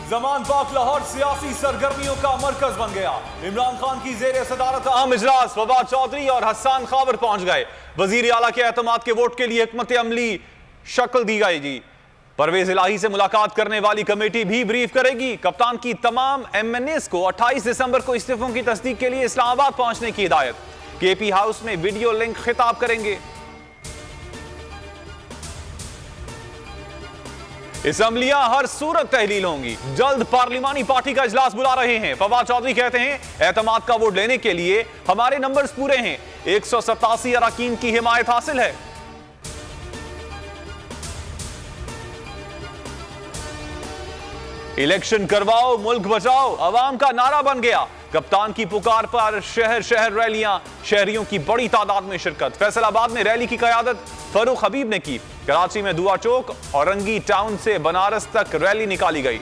जमान पाक लाहौर सियासी सरगर्मियों का मरकज बन गया। इमरान खान की जेर सदारत अहम इजलास फवाद चौधरी और हसन खाबर पहुंच गए। वजीर आला के एतमाद के वोट के लिए हिकमत अमली शक्ल दी जाएगी। परवेज इलाही से मुलाकात करने वाली कमेटी भी ब्रीफ करेगी। कप्तान की तमाम MNAs को 28 दिसंबर को इस्तीफों की तस्दीक के लिए इस्लामाबाद पहुंचने की हिदायत। KP हाउस में वीडियो लिंक खिताब करेंगे। असम्बलियां हर सूरत तहलील होंगी। जल्द पार्लिमानी पार्टी का इजलास बुला रहे हैं। फवाद चौधरी कहते हैं एतमाद का वोट लेने के लिए हमारे नंबर्स पूरे हैं। 187 अरकान की हिमायत हासिल है। इलेक्शन करवाओ मुल्क बचाओ अवाम का नारा बन गया। कप्तान की पुकार पर शहर शहर रैलियां, शहरियों की बड़ी तादाद में शिरकत। फैसलाबाद में रैली की कयादत फरूख हबीब ने की। कराची में दुआ चौक और रंगी टाउन से बनारस तक रैली निकाली गई।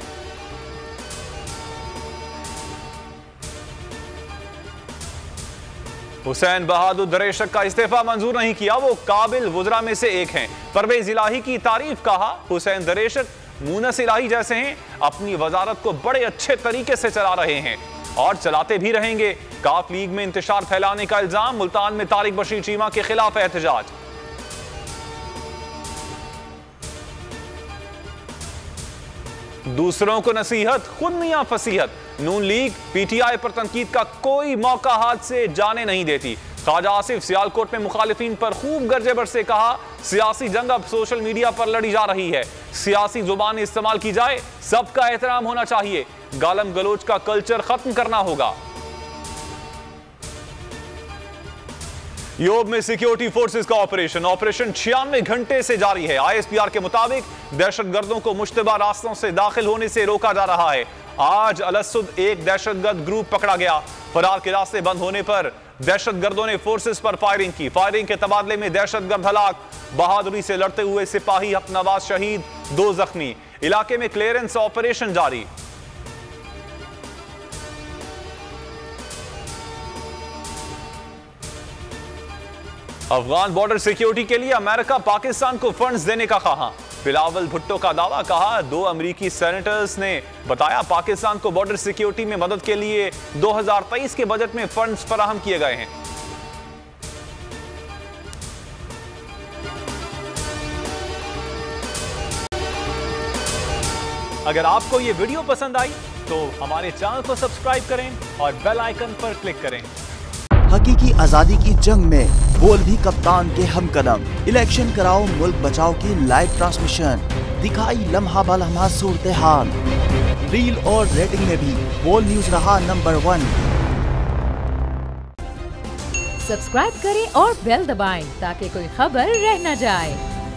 हुसैन बहादुर दरेशक का इस्तीफा मंजूर नहीं किया। वो काबिल वुज़रा में से एक हैं। परवेज इलाही की तारीफ कहा। हुसैन दरेशक मूनस इलाही जैसे हैं। अपनी वजारत को बड़े अच्छे तरीके से चला रहे हैं और चलाते भी रहेंगे। काफ लीग में इंतशार फैलाने का इल्जाम। मुल्तान में तारिक बशीर चीमा के खिलाफ एहतजाज। दूसरों को नसीहत खुद मियां फसीहत। नून लीग PTI पर तनकीद का कोई मौका हाथ से जाने नहीं देती। ख्वाजा आसिफ सियालकोट में मुखालिफिन पर खूब गर्जे बरसे। कहा सियासी जंग अब सोशल मीडिया पर लड़ी जा रही है। सियासी जुबान इस्तेमाल की जाए, सबका एहतराम होना चाहिए। गालम गलोच का कल्चर खत्म करना होगा। योब में सिक्योरिटी फोर्सेस का ऑपरेशन 96 घंटे से जारी है। ISPR के मुताबिक दहशतगर्दों को मुश्तबा रास्तों से दाखिल होने से रोका जा रहा है। आज अलअसद एक दहशतगर्द ग्रुप पकड़ा गया। फरार के रास्ते बंद होने पर दहशतगर्दों ने फोर्सेस पर फायरिंग की। फायरिंग के तबादले में दहशतगर्द हलाक। बहादुरी से लड़ते हुए सिपाही हक नवाज शहीद, 2 जख्मी। इलाके में क्लियरेंस ऑपरेशन जारी। अफगान बॉर्डर सिक्योरिटी के लिए अमेरिका पाकिस्तान को फंड्स देने का कहा। बिलावल भुट्टो का दावा। कहा 2 अमेरिकी सेनेटर्स ने बताया पाकिस्तान को बॉर्डर सिक्योरिटी में मदद के लिए 2023 के बजट में फंड्स फराहम किए गए हैं। अगर आपको यह वीडियो पसंद आई तो हमारे चैनल को सब्सक्राइब करें और बेल आइकन पर क्लिक करें। हकीकी आजादी की जंग में बोल भी कप्तान के हमकदम। इलेक्शन कराओ मुल्क बचाओ की लाइव ट्रांसमिशन दिखाई लम्हा बलम्हा सूरत हाल। रील और रेटिंग में भी बोल न्यूज रहा नंबर 1। सब्सक्राइब करें और बेल दबाएं ताकि कोई खबर रह न जाए।